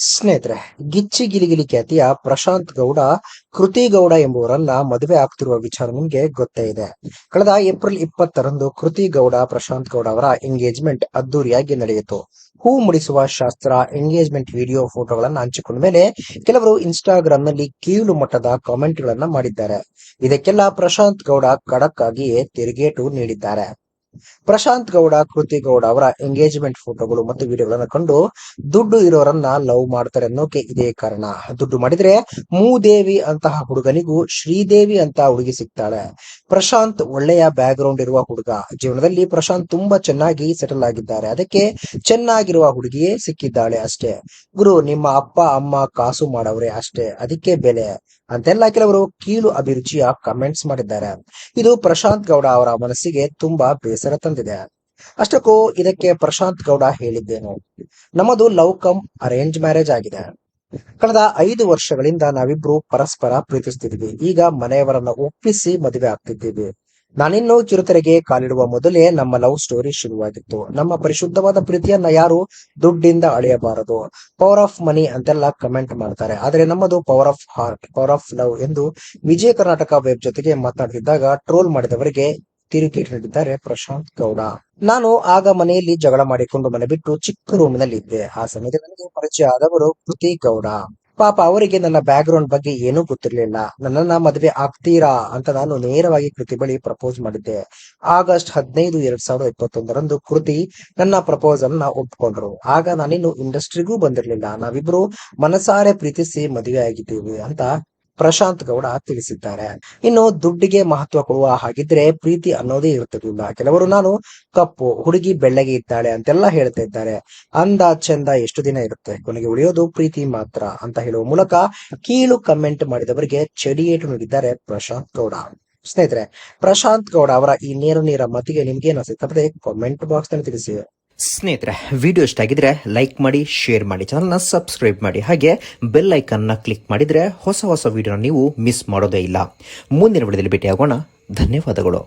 ಸ್ನೇಹಿತರೆ, ಗಿಚ್ಚಿ ಗಿಲಿಗಿಲಿ ಖ್ಯಾತಿಯ ಪ್ರಶಾಂತ್ ಗೌಡ ಕೃತಿ ಗೌಡ ಎಂಬುವರನ್ನ ಮದುವೆ ಆಗ್ತಿರುವ ವಿಚಾರ ನಿಮ್ಗೆ ಗೊತ್ತೇ ಇದೆ. ಕಳೆದ ಏಪ್ರಿಲ್ 20ರಂದು ಕೃತಿ ಗೌಡ ಪ್ರಶಾಂತ್ ಗೌಡ ಅವರ ಎಂಗೇಜ್ಮೆಂಟ್ ಅದ್ದೂರಿಯಾಗಿ ನಡೆಯಿತು. ಹೂ ಮುಡಿಸುವ ಶಾಸ್ತ್ರ, ಎಂಗೇಜ್ಮೆಂಟ್ ವಿಡಿಯೋ, ಫೋಟೋಗಳನ್ನ ಹಂಚಿಕೊಂಡ ಮೇಲೆ ಕೆಲವರು ಇನ್ಸ್ಟಾಗ್ರಾಮ್ ನಲ್ಲಿ ಕೀಳು ಮಟ್ಟದ ಕಾಮೆಂಟ್ ಗಳನ್ನ ಮಾಡಿದ್ದಾರೆ. ಇದಕ್ಕೆಲ್ಲ ಪ್ರಶಾಂತ್ ಗೌಡ ಖಡಕ್ ಆಗಿಯೇ ತಿರುಗೇಟು ನೀಡಿದ್ದಾರೆ. ಪ್ರಶಾಂತ್ ಗೌಡ ಕೃತಿ ಗೌಡ ಅವರ ಎಂಗೇಜ್ಮೆಂಟ್ ಫೋಟೋಗಳು ಮತ್ತು ವಿಡಿಯೋಗಳನ್ನ ಕಂಡು ದುಡ್ಡು ಇರೋರನ್ನ ಲವ್ ಮಾಡ್ತಾರೆ ಅನ್ನೋಕೆ ಇದೇ ಕಾರಣ. ದುಡ್ಡು ಮಾಡಿದ್ರೆ ಮೂದೇವಿ ಅಂತಹ ಹುಡುಗನಿಗೂ ಶ್ರೀದೇವಿ ಅಂತ ಹುಡುಗಿ ಸಿಗ್ತಾಳೆ. ಪ್ರಶಾಂತ್ ಒಳ್ಳೆಯ ಬ್ಯಾಕ್ ಗ್ರೌಂಡ್ ಇರುವ ಹುಡುಗ. ಜೀವನದಲ್ಲಿ ಪ್ರಶಾಂತ್ ತುಂಬಾ ಚೆನ್ನಾಗಿ ಸೆಟಲ್ ಆಗಿದ್ದಾರೆ. ಅದಕ್ಕೆ ಚೆನ್ನಾಗಿರುವ ಹುಡುಗಿಯೇ ಸಿಕ್ಕಿದ್ದಾಳೆ ಅಷ್ಟೇ. ಗುರು, ನಿಮ್ಮ ಅಪ್ಪ ಅಮ್ಮ ಕಾಸು ಮಾಡವ್ರೆ ಅಷ್ಟೇ, ಅದಕ್ಕೆ ಬೆಲೆ ಅಂತೆಲ್ಲ ಕೆಲವರು ಕೀಳು ಅಭಿರುಚಿಯ ಕಮೆಂಟ್ಸ್ ಮಾಡಿದ್ದಾರೆ. ಇದು ಪ್ರಶಾಂತ್ ಗೌಡ ಅವರ ಮನಸ್ಸಿಗೆ ತುಂಬಾ ಬೇಸರ ತಂದಿದೆ. ಅಷ್ಟಕ್ಕೂ ಇದಕ್ಕೆ ಪ್ರಶಾಂತ್ ಗೌಡ ಹೇಳಿದ್ದೇನು, ನಮ್ಮದು ಲವ್ ಕಮ್ ಅರೇಂಜ್ ಮ್ಯಾರೇಜ್ ಆಗಿದೆ. ಕಳೆದ 5 ವರ್ಷಗಳಿಂದ ನಾವಿಬ್ರು ಪರಸ್ಪರ ಪ್ರೀತಿಸ್ತಿದ್ವಿ. ಈಗ ಮನೆಯವರನ್ನ ಒಪ್ಪಿಸಿ ಮದುವೆ ಆಗ್ತಿದ್ದೀವಿ. ನಾನಿನ್ನು ಕಿರುತೆರೆಗೆ ಕಾಲಿಡುವ ಮೊದಲೇ ನಮ್ಮ ಲವ್ ಸ್ಟೋರಿ ಶುರುವಾಗಿತ್ತು. ನಮ್ಮ ಪರಿಶುದ್ಧವಾದ ಪ್ರೀತಿಯನ್ನ ಯಾರು ದುಡ್ಡಿಂದ ಅಳೆಯಬಾರದು. ಪವರ್ ಆಫ್ ಮನಿ ಅಂತೆಲ್ಲ ಕಮೆಂಟ್ ಮಾಡ್ತಾರೆ, ಆದ್ರೆ ನಮ್ಮದು power of heart, power of love ಎಂದು ವಿಜಯ ಕರ್ನಾಟಕ ವೆಬ್ ಜೊತೆಗೆ ಮಾತನಾಡುತ್ತಿದ್ದಾಗ ಟ್ರೋಲ್ ಮಾಡಿದವರಿಗೆ ತಿರುಗೇಟು ನೀಡಿದ್ದಾರೆ ಪ್ರಶಾಂತ್ ಗೌಡ. ನಾನು ಆಗ ಮನೆಯಲ್ಲಿ ಜಗಳ ಮಾಡಿಕೊಂಡು ಮನೆ ಬಿಟ್ಟು ಚಿಕ್ಕ ರೂಮಿನಲ್ಲಿ ಇದ್ದೆ. ಆ ಸಮಯದಲ್ಲಿ ನನಗೆ ಪರಿಚಯ ಆದವರು ಕೃತಿ ಗೌಡ. ಪಾಪ ಅವರಿಗೆ ನನ್ನ ಬ್ಯಾಕ್ ಗ್ರೌಂಡ್ ಬಗ್ಗೆ ಏನೂ ಗೊತ್ತಿರ್ಲಿಲ್ಲ. ನನ್ನನ್ನ ಮದುವೆ ಆಗ್ತೀರಾ ಅಂತ ನಾನು ನೇರವಾಗಿ ಕೃತಿ ಬಳಿ ಪ್ರಪೋಸ್ ಮಾಡಿದ್ದೆ. ಆಗಸ್ಟ್ 15, 2021ರಂದು ಕೃತಿ ನನ್ನ ಪ್ರಪೋಸಲ್ ನ ಒಪ್ಕೊಂಡ್ರು. ಆಗ ನಾನಿನ್ನು ಇಂಡಸ್ಟ್ರಿಗೂ ಬಂದಿರ್ಲಿಲ್ಲ. ನಾವಿಬ್ರು ಮನಸಾರೆ ಪ್ರೀತಿಸಿ ಮದುವೆ ಆಗಿದ್ದೀವಿ ಅಂತ ಪ್ರಶಾಂತ್ ಗೌಡ ತಿಳಿಸಿದ್ದಾರೆ. ಇನ್ನು ದುಡ್ಡಿಗೆ ಮಹತ್ವ ಕೊಡುವ ಹಾಗಿದ್ರೆ ಪ್ರೀತಿ ಅನ್ನೋದೇ ಇರ್ತಿರ್ಲಿಲ್ಲ. ಕೆಲವರು ನಾನು ಕಪ್ಪು, ಹುಡುಗಿ ಬೆಳ್ಳಗೆ ಇದ್ದಾಳೆ ಅಂತೆಲ್ಲ ಹೇಳ್ತಾ ಇದ್ದಾರೆ. ಅಂದ ಚಂದ ಎಷ್ಟು ದಿನ ಇರುತ್ತೆ, ಕೊನೆಗೆ ಉಳಿಯೋದು ಪ್ರೀತಿ ಮಾತ್ರ ಅಂತ ಹೇಳುವ ಮೂಲಕ ಕೀಳು ಕಮೆಂಟ್ ಮಾಡಿದವರಿಗೆ ಚಡಿಯೇಟು ನೀಡಿದ್ದಾರೆ ಪ್ರಶಾಂತ್ ಗೌಡ. ಸ್ನೇಹಿತರೆ, ಪ್ರಶಾಂತ್ ಗೌಡ ಅವರ ಈ ನೇರ ಮತಿಗೆ ನಿಮ್ಗೆ ಏನು ಅನಿಸುತ್ತೆ ಕಾಮೆಂಟ್ ಬಾಕ್ಸ್ ನಲ್ಲಿ ತಿಳಿಸಿ. ಸ್ನೇಹಿತರೆ, ವಿಡಿಯೋ ಇಷ್ಟ ಆಗಿದ್ರೆ ಲೈಕ್ ಮಾಡಿ, ಶೇರ್ ಮಾಡಿ, ಚಾನಲ್ನ ಸಬ್ಸ್ಕ್ರೈಬ್ ಮಾಡಿ. ಹಾಗೆ ಬೆಲ್ ಐಕನ್ನ ಕ್ಲಿಕ್ ಮಾಡಿದ್ರೆ ಹೊಸ ವಿಡಿಯೋನ ನೀವು ಮಿಸ್ ಮಾಡೋದೇ ಇಲ್ಲ. ಮುಂದಿನ ವಿಡಿಯೋದಲ್ಲಿ ಭೇಟಿಯಾಗೋಣ. ಧನ್ಯವಾದಗಳು.